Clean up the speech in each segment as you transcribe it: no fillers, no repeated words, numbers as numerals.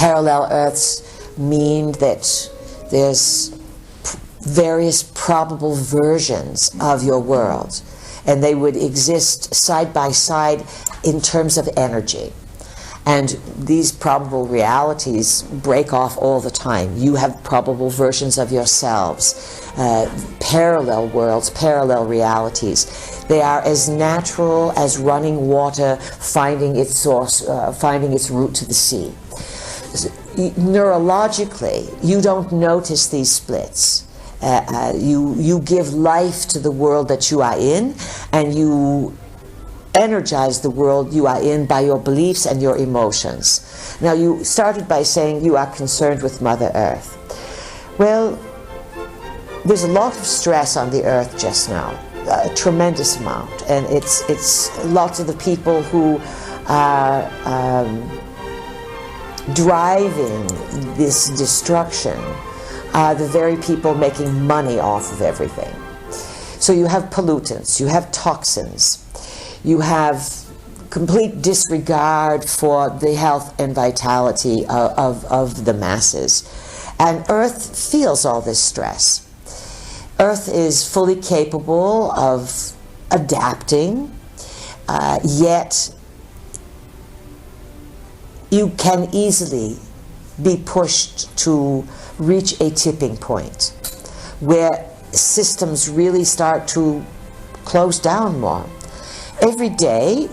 Parallel Earths mean that there's various probable versions of your world, and they would exist side by side in terms of energy. And these probable realities break off all the time. You have probable versions of yourselves, parallel worlds, parallel realities. They are as natural as running water finding its source, finding its route to the sea. Neurologically, you don't notice these splits. You give life to the world that you are in, and you energize the world you are in by your beliefs and your emotions. Now, you started by saying you are concerned with Mother Earth. Well, there's a lot of stress on the Earth just now, a tremendous amount, and it's lots of the people who are driving this destruction are the very people making money off of everything. So you have pollutants, you have toxins, you have complete disregard for the health and vitality of the masses. And Earth feels all this stress. Earth is fully capable of adapting, yet you can easily be pushed to reach a tipping point where systems really start to close down more. Every day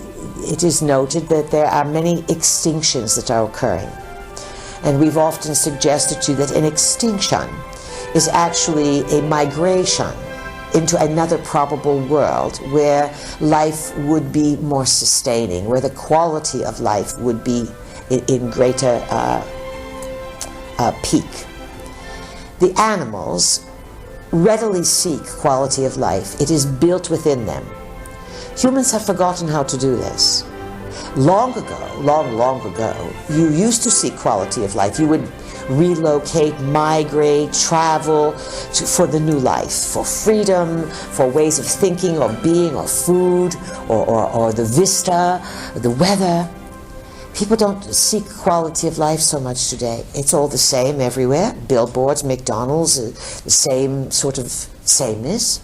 it is noted that there are many extinctions that are occurring. And we've often suggested to you that an extinction is actually a migration into another probable world where life would be more sustaining, where the quality of life would be in greater peak. The animals readily seek quality of life. It is built within them. Humans have forgotten how to do this. Long ago, long ago, you used to seek quality of life. You would relocate, migrate, travel for the new life, for freedom, for ways of thinking or being or food or the vista, the weather. People don't seek quality of life so much today. It's all the same everywhere. Billboards, McDonald's, the same sort of sameness.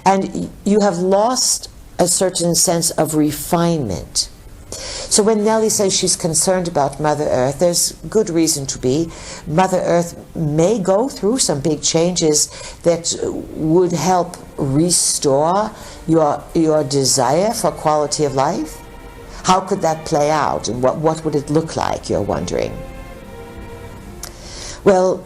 And you have lost a certain sense of refinement. So when Nellie says she's concerned about Mother Earth, there's good reason to be. Mother Earth may go through some big changes that would help restore your desire for quality of life. How could that play out, and what would it look like, you're wondering? Well,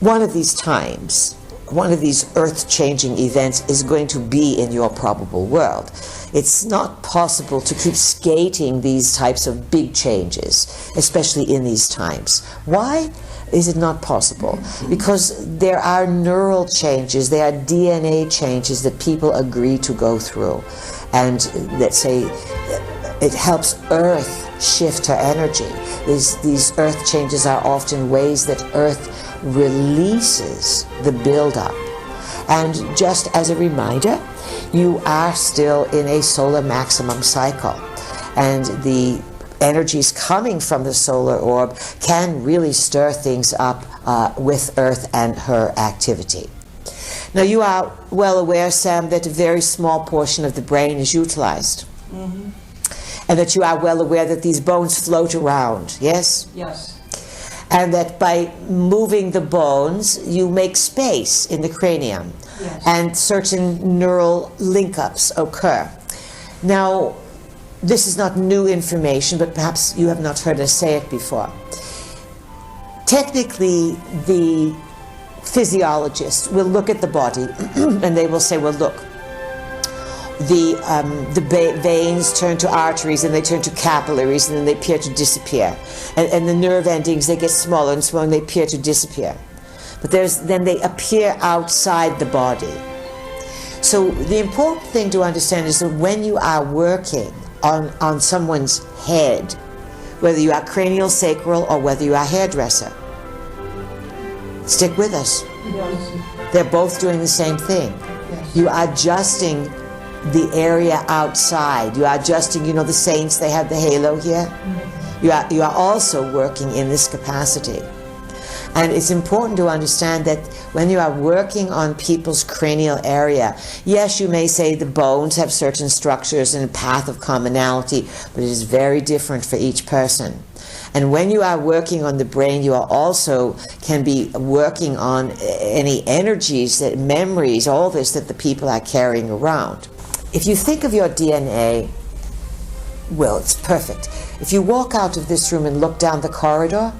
one of these times, one of these earth-changing events is going to be in your probable world. It's not possible to keep skating these types of big changes, especially in these times. Why is it not possible? Because there are neural changes, there are DNA changes that people agree to go through. And let's say it helps Earth shift her energy. These Earth changes are often ways that Earth releases the buildup. And just as a reminder, you are still in a solar maximum cycle. And the energies coming from the solar orb can really stir things up with Earth and her activity. Now, you are well aware, Sam, that a very small portion of the brain is utilized. Mm-hmm. And that you are well aware that these bones float around, yes? Yes. And that by moving the bones, you make space in the cranium. Yes. And certain neural link-ups occur. Now, this is not new information, but perhaps you have not heard us say it before. Technically, the physiologists will look at the body and they will say, well, look, the veins turn to arteries and they turn to capillaries and then they appear to disappear. And the nerve endings, they get smaller and smaller and they appear to disappear. But then they appear outside the body. So the important thing to understand is that when you are working on someone's head, whether you are cranial sacral or whether you are hairdresser, stick with us. Yes. They're both doing the same thing. Yes. You are adjusting the area outside. You are adjusting, the saints, they have the halo here. You are also working in this capacity. And it's important to understand that when you are working on people's cranial area, yes, you may say the bones have certain structures and a path of commonality, but it is very different for each person. And when you are working on the brain, you are also can be working on any energies, that memories, all this that the people are carrying around. If you think of your DNA, well, it's perfect. If you walk out of this room and look down the corridor,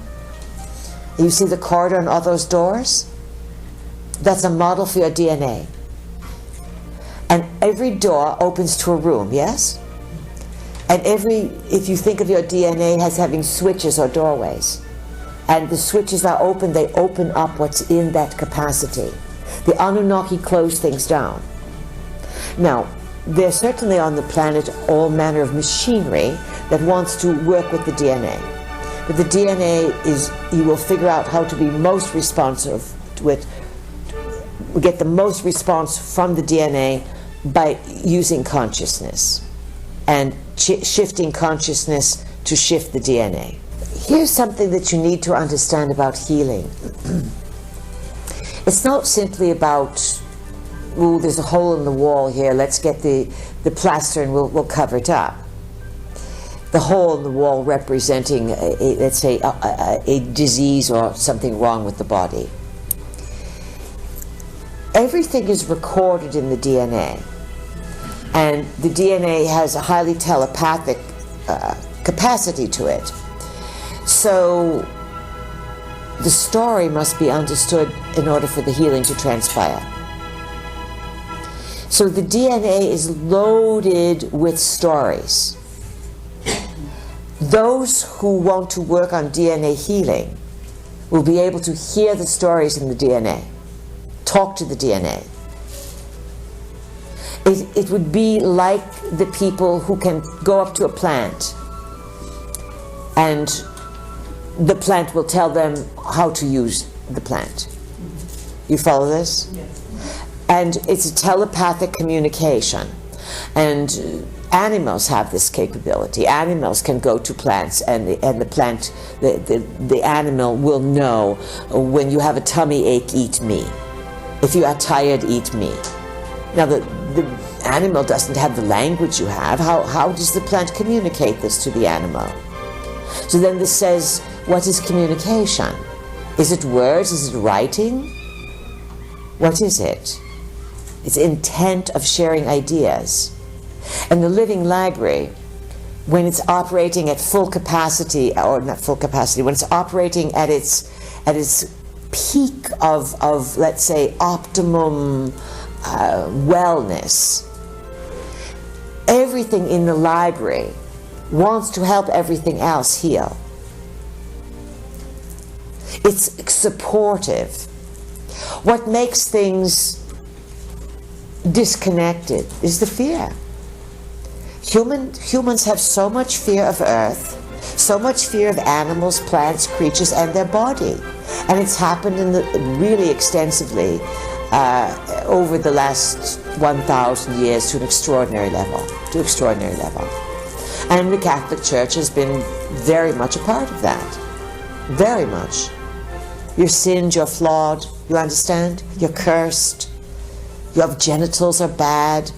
you see the corridor and all those doors? That's a model for your DNA. And every door opens to a room, yes? And if you think of your DNA as having switches or doorways, and the switches are open, they open up what's in that capacity. The Anunnaki close things down. Now, there's certainly on the planet all manner of machinery that wants to work with the DNA. But the DNA is, you will figure out how to be most responsive to it, get the most response from the DNA by using consciousness and shifting consciousness to shift the DNA. Here's something that you need to understand about healing. It's not simply about, ooh, there's a hole in the wall here, let's get the plaster and we'll cover it up. The hole in the wall representing, let's say, a disease or something wrong with the body. Everything is recorded in the DNA. And the DNA has a highly telepathic capacity to it. So the story must be understood in order for the healing to transpire. So the DNA is loaded with stories. Those who want to work on DNA healing will be able to hear the stories in the DNA, talk to the DNA. It would be like the people who can go up to a plant and the plant will tell them how to use the plant. You follow this? Yes. And it's a telepathic communication. And animals have this capability. Animals can go to plants and the plant, the animal will know, when you have a tummy ache, eat me. If you are tired, eat me. Now the animal doesn't have the language you have. How does the plant communicate this to the animal? So then this says, what is communication? Is it words? Is it writing? What is it? It's intent of sharing ideas. And the living library, when it's operating at full capacity, or not full capacity, when it's operating at its peak of let's say, optimum wellness, everything in the library wants to help everything else heal. It's supportive. What makes things disconnected is the fear. Humans have so much fear of Earth, so much fear of animals, plants, creatures, and their body. And it's happened really extensively over the last 1,000 years to an extraordinary level. And the Catholic Church has been very much a part of that. Very much. You're sinned, you're flawed, you understand? You're cursed. Your genitals are bad.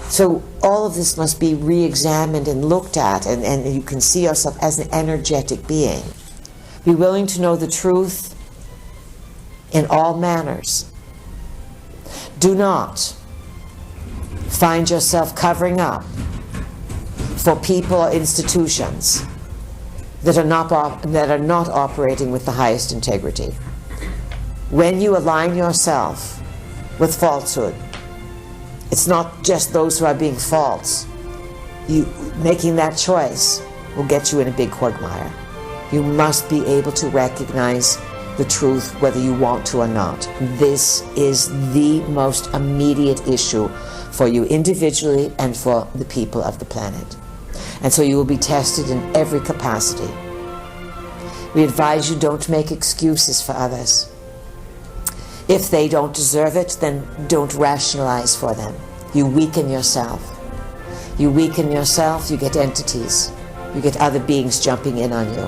So all of this must be re-examined and looked at, and you can see yourself as an energetic being. Be willing to know the truth in all manners. Do not find yourself covering up for people or institutions that are not operating with the highest integrity. When you align yourself with falsehood, it's not just those who are being false. You making that choice will get you in a big quagmire. You must be able to recognize the truth whether you want to or not. This is the most immediate issue for you individually and for the people of the planet. And so you will be tested in every capacity. We advise you, don't make excuses for others. If they don't deserve it, then don't rationalize for them. You weaken yourself. You weaken yourself, you get entities. You get other beings jumping in on you.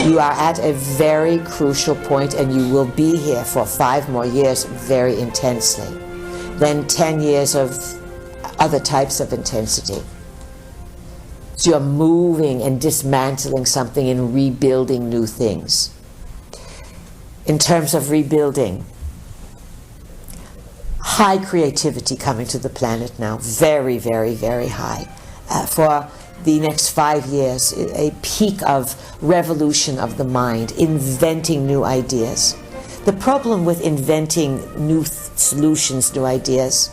You are at a very crucial point, and you will be here for 5 more years very intensely. Then 10 years of other types of intensity. So you're moving and dismantling something and rebuilding new things. In terms of rebuilding, high creativity coming to the planet now, very, very, very high. For the next 5 years, a peak of revolution of the mind, inventing new ideas. The problem with inventing new solutions, new ideas,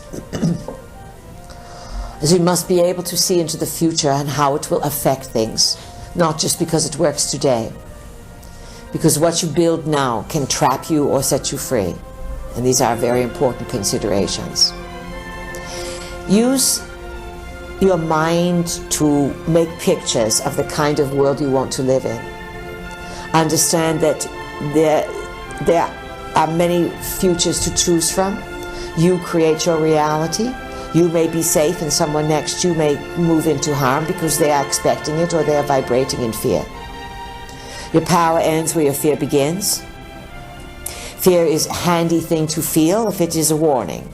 is you must be able to see into the future and how it will affect things, not just because it works today. Because what you build now can trap you or set you free. And these are very important considerations. Use your mind to make pictures of the kind of world you want to live in. Understand that there are many futures to choose from. You create your reality. You may be safe and someone next to you may move into harm because they are expecting it or they are vibrating in fear. Your power ends where your fear begins. Fear is a handy thing to feel if it is a warning.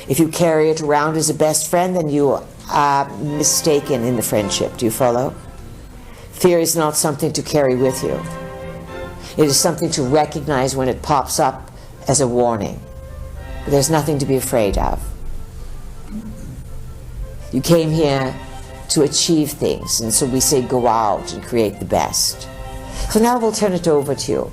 If you carry it around as a best friend, then you are mistaken in the friendship. Do you follow? Fear is not something to carry with you. It is something to recognize when it pops up as a warning. But there's nothing to be afraid of. You came here to achieve things, and so we say go out and create the best. So now we'll turn it over to you.